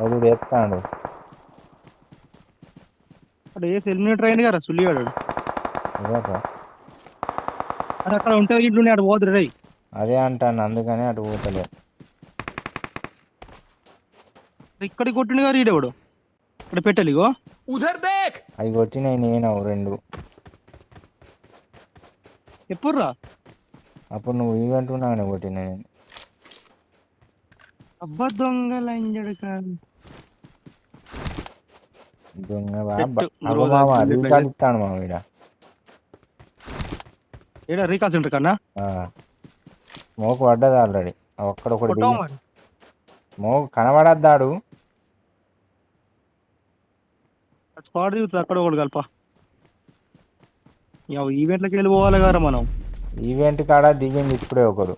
అదుడు ఎత్తాడు. అక్కడ వేసి ఎలిమినేటర్ అయింది కదా సుల్లిగాడు. ఇవ్వక అది అక్కడ ఉంటే ఇల్లు అటు పోదురు రై. అదే అంటాను, అందుకని అటు పోతలే. ఇక్కడికి కొట్టిండు గారు ఈడెవడు ఇక్కడ పెట్టాలి ఇగో. అవి కొట్టినాయి నేను రెండు. ఎప్పుడురా అప్పుడు నువ్వు ఈవెంట్ ఉన్నాగానే కొట్టినా నేను. అబ్బా దొంగల ఇంజడు కాదు. దొంగ పెట్టు అగో గ్రోజా మామ బుల్లెట్ రీకాల్ ఇస్తాను మామ ఈడ. ఏడా రీకాల్ సెంటర్ కన్నా మోకు పడ్డది ఆల్రెడీ. ఒక్కడొకటి కొట్టావు దిగి మరి. మోకు కనబడద్దాడు. స్పాట్ దిగుతుంది అక్కడ ఒకటి కలప. ఈవెంట్లకి వెళ్ళిపోవాలి కదా మనం. ఈవెంట్ కాడ దిగింది ఇప్పుడే ఒకరు.